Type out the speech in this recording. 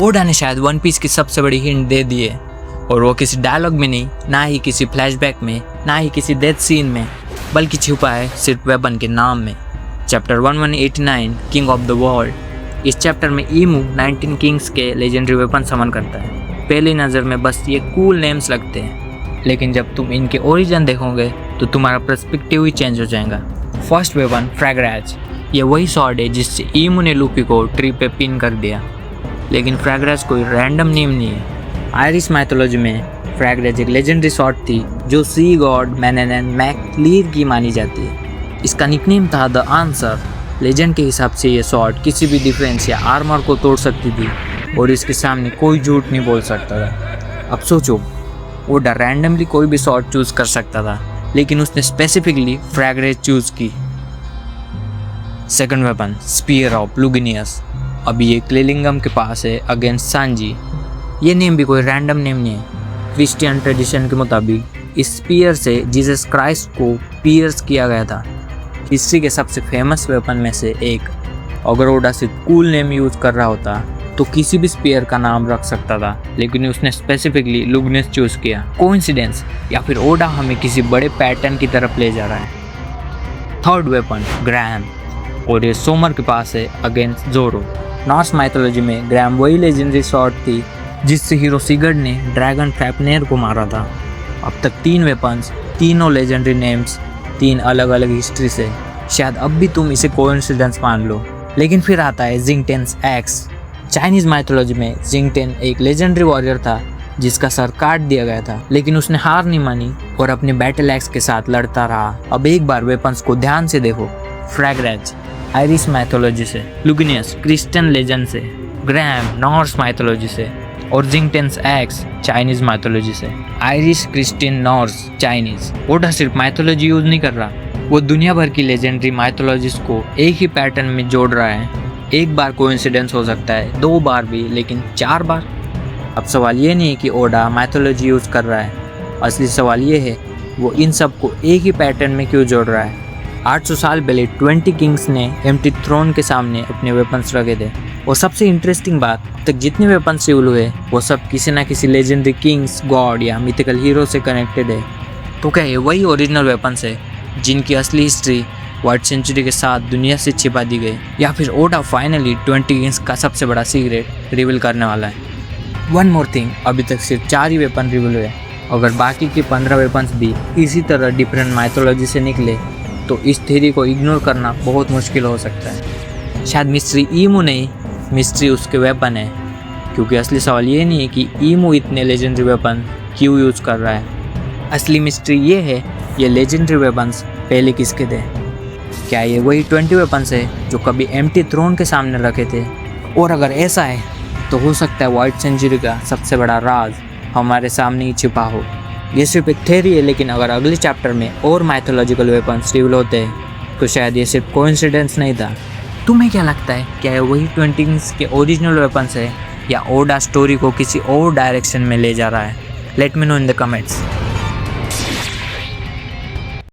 Voda ने शायद one piece की सबसे बड़ी हिंट दे दी है, और वो किसी डायलॉग में नहीं, ना ही किसी फ्लैशबैक में, ना ही किसी डेथ सीन में, बल्कि छुपा है सिर्फ वेपन के नाम में। Chapter 1189 king of the world. इस चैप्टर में ईमू 19 किंग्स के लेजेंडरी वेपन समन करता है। पहली नज़र में बस ये कूल नेम्स लगते हैं, लेकिन जब तुम इनके ओरिजिन देखोगे तो तुम्हारा पर्सपेक्टिव ही चेंज हो जाएगा। First weapon Fragarach. ये वही शॉट है जिससे ईमू ने लूफी को ट्री पे पिन कर दिया, लेकिन फ्रैग्राज कोई रैंडम नेम नहीं है। आयरिश माइथोलॉजी में फ्रैग्राज एक लेजेंडरी शॉट थी जो सी गॉड मैनेन मैकलीर की मानी जाती है। इसका निकनेम था द आंसर। लेजेंड के हिसाब से ये शॉट किसी भी डिफेंस या आर्मर को तोड़ सकती थी और इसके सामने कोई झूठ नहीं बोल सकता था। अब सोचो, ओडा रैंडमली कोई भी शॉट चूज कर सकता था, लेकिन उसने स्पेसिफिकली फ्रैग्राज चूज की। Second weapon spear of Luginius. अभी ये क्लेलिंगम के पास है अगेंस्ट सांजी। ये नेम भी कोई रैंडम नेम नहीं है। क्रिश्चियन ट्रेडिशन के मुताबिक इस स्पीयर से जीसस क्राइस्ट को पियर्स किया गया था। हिस्ट्री के सबसे फेमस वेपन में से एक। अगर ओडा सिर्फ कूल नेम यूज कर रहा होता तो किसी भी स्पीयर का नाम रख सकता था, लेकिन उसने स्पेसिफिकली लुगनियस चूज किया। कोइंसिडेंस या फिर ओडा हमें किसी बड़े पैटर्न की तरफ ले जा रहा है। थर्ड वेपन ग्रैम, और ये सोमर के पास है अगेंस्ट जोरो। नॉर्स माइथोलॉजी में ग्रैम वही लेजेंडरी शॉट थी जिससे हीरो सिगर्ड ने ड्रैगन फैपनेर को मारा था। अब तक 3 वेपन्स, तीनों लेजेंडरी नेम्स, 3 अलग अलग हिस्ट्री से। शायद अब भी तुम इसे कोइंसिडेंस मान लो, लेकिन फिर आता है जिंगटेन्स एक्स। चाइनीज माइथोलॉजी में जिंगटेन एक लेजेंडरी वॉरियर था जिसका सर काट दिया गया था, लेकिन उसने हार नहीं मानी और अपने बैटल एक्स के साथ लड़ता रहा। अब एक बार वेपन्स को ध्यान से देखो। फ्रैग्राज आयरिश माइथोलॉजी से, लुगिनियस क्रिश्चियन लेजेंड से, ग्रैम नॉर्स माइथोलॉजी से, और जिंगटेन्स एक्स चाइनीज माइथोलॉजी से। Irish, Christian, Norse, Chinese. Oda सिर्फ माइथोलॉजी यूज नहीं कर रहा, वो दुनिया भर की लेजेंडरी माइथोलॉजीज को एक ही पैटर्न में जोड़ रहा है। एक बार कोइंसिडेंस हो सकता है, 2 बार भी, लेकिन 4 बार। अब सवाल ये नहीं है कि ओडा माइथोलॉजी यूज कर रहा है, असली सवाल ये है वो इन सब को एक ही पैटर्न में क्यों जोड़ रहा है। 800 साल पहले 20 किंग्स ने एम्प्टी थ्रोन के सामने अपने वेपन्स रखे थे, और सबसे इंटरेस्टिंग बात, अब तक जितने वेपन्स रिवील हुए वो सब किसी ना किसी लेजेंडरी किंग्स, गॉड या मिथिकल हीरो से कनेक्टेड है। तो क्या ये वही ओरिजिनल वेपन्स है जिनकी असली हिस्ट्री व्हाइट सेंचुरी के साथ दुनिया से छिपा दी गई, या फिर ओडा फाइनली 20 किंग्स का सबसे बड़ा सीक्रेट रिवील करने वाला है। वन मोर थिंग, अभी तक सिर्फ 4 ही वेपन रिवील हुए। अगर बाकी के 15 वेपन्स भी इसी तरह डिफरेंट माइथोलॉजी से निकले तो इस थ्योरी को इग्नोर करना बहुत मुश्किल हो सकता है। शायद मिस्ट्री ईमू नहीं, मिस्ट्री उसके वेपन है, क्योंकि असली सवाल ये नहीं है कि ईमू इतने लेजेंडरी वेपन क्यों यूज़ कर रहा है। असली मिस्ट्री ये है ये लेजेंडरी वेपन्स पहले किसके थे। क्या ये वही 20 वेपन्स है जो कभी एम्प्टी थ्रोन के सामने रखे थे? और अगर ऐसा है तो हो सकता है व्हाइट सेंचुरी का सबसे बड़ा राज हमारे सामने ही छिपा हो। ये सिर्फ एक थ्योरी है, लेकिन अगर अगले चैप्टर में और माइथोलॉजिकल वेपन्स रिवील होते हैं तो शायद ये सिर्फ कोइंसिडेंस नहीं था। तुम्हें क्या लगता है, क्या ये वही 20 किंग्स के ओरिजिनल वेपन्स है या ओडा स्टोरी को किसी और डायरेक्शन में ले जा रहा है? Let me know in the comments.